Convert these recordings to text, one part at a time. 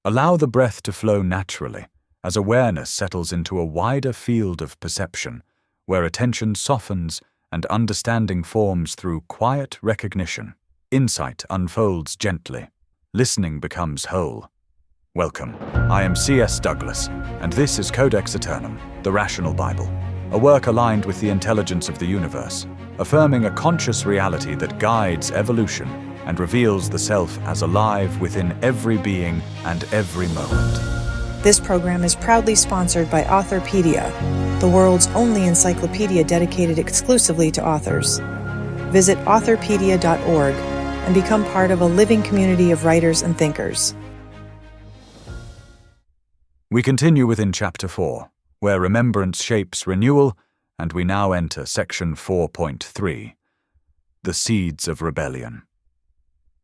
Allow the breath to flow naturally as awareness settles into a wider field of perception, where attention softens and understanding forms through quiet recognition. Insight unfolds gently. Listening becomes whole. Welcome. I am C.S. Douglas, and this is Codex Æternum, the Rational Bible, a work aligned with the intelligence of the universe, affirming a conscious reality that guides evolution and reveals the self as alive within every being and every moment. This program is proudly sponsored by Authorpedia, the world's only encyclopedia dedicated exclusively to authors. Visit authorpedia.org and become part of a living community of writers and thinkers. We continue within Chapter 4, where remembrance shapes renewal, and we now enter Section 4.3, the seeds of rebellion.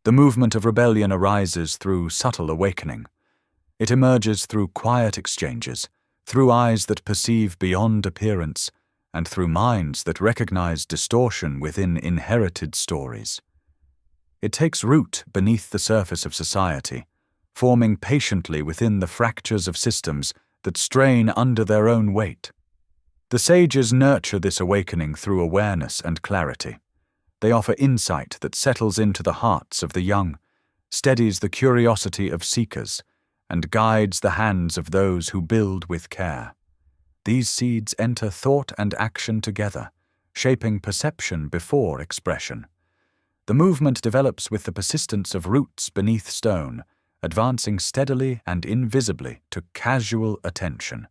The movement of rebellion arises through subtle awakening. It emerges through quiet exchanges, through eyes that perceive beyond appearance, and through minds that recognize distortion within inherited stories. It takes root beneath the surface of society, forming patiently within the fractures of systems that strain under their own weight. The sages nurture this awakening through awareness and clarity. They offer insight that settles into the hearts of the young, steadies the curiosity of seekers, and guides the hands of those who build with care. These seeds enter thought and action together, shaping perception before expression. The movement develops with the persistence of roots beneath stone, advancing steadily and invisibly to casual attention.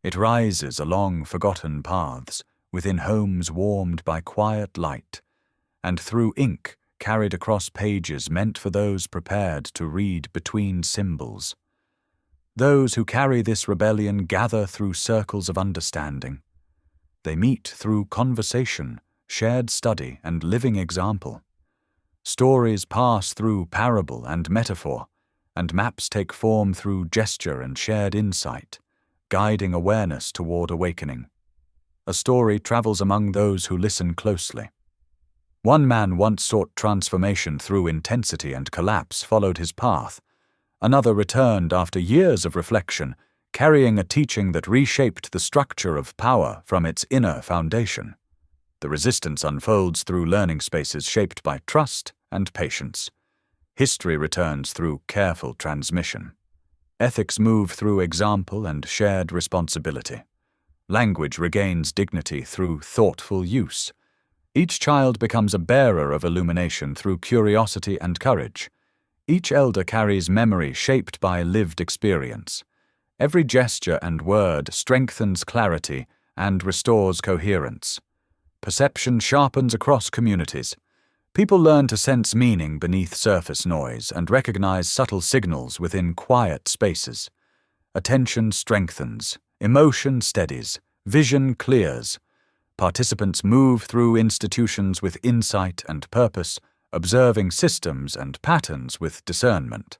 It rises along forgotten paths, within homes warmed by quiet light, and through ink carried across pages meant for those prepared to read between symbols. Those who carry this rebellion gather through circles of understanding. They meet through conversation, shared study, and living example. Stories pass through parable and metaphor, and maps take form through gesture and shared insight, guiding awareness toward awakening. A story travels among those who listen closely. One man once sought transformation through intensity, and collapse followed his path. Another returned after years of reflection, carrying a teaching that reshaped the structure of power from its inner foundation. The resistance unfolds through learning spaces shaped by trust and patience. History returns through careful transmission. Ethics move through example and shared responsibility. Language regains dignity through thoughtful use. Each child becomes a bearer of illumination through curiosity and courage. Each elder carries memory shaped by lived experience. Every gesture and word strengthens clarity and restores coherence. Perception sharpens across communities. People learn to sense meaning beneath surface noise and recognize subtle signals within quiet spaces. Attention strengthens, emotion steadies, vision clears. Participants move through institutions with insight and purpose, observing systems and patterns with discernment.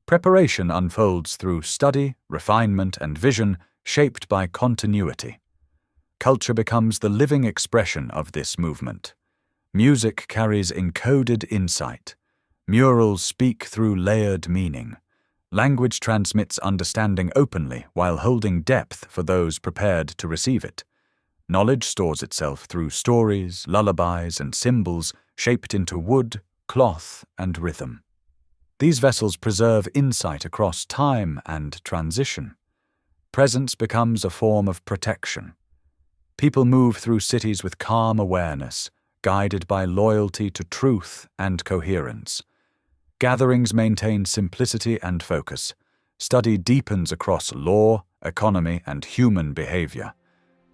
Preparation unfolds through study, refinement, and vision shaped by continuity. Culture becomes the living expression of this movement. Music carries encoded insight. Murals speak through layered meaning. Language transmits understanding openly while holding depth for those prepared to receive it. Knowledge stores itself through stories, lullabies, and symbols shaped into wood, cloth, and rhythm. These vessels preserve insight across time and transition. Presence becomes a form of protection. People move through cities with calm awareness, guided by loyalty to truth and coherence. Gatherings maintain simplicity and focus. Study deepens across law, economy, and human behavior.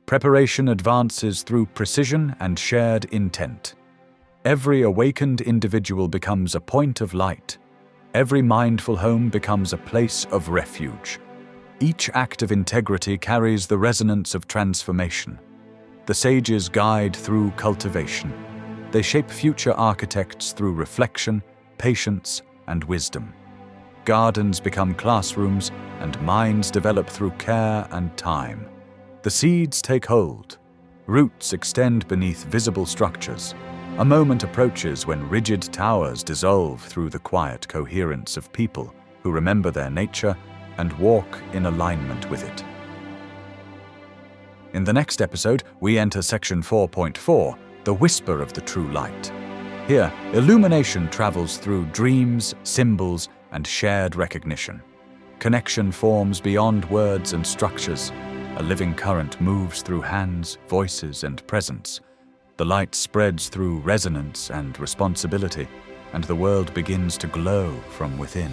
Preparation advances through precision and shared intent. Every awakened individual becomes a point of light. Every mindful home becomes a place of refuge. Each act of integrity carries the resonance of transformation. The sages guide through cultivation. They shape future architects through reflection, patience, and wisdom. Gardens become classrooms, and minds develop through care and time. The seeds take hold. Roots extend beneath visible structures. A moment approaches when rigid towers dissolve through the quiet coherence of people who remember their nature and walk in alignment with it. In the next episode, we enter section 4.4, the whisper of the true light. Here, illumination travels through dreams, symbols, and shared recognition. Connection forms beyond words and structures. A living current moves through hands, voices, and presence. The light spreads through resonance and responsibility, and the world begins to glow from within.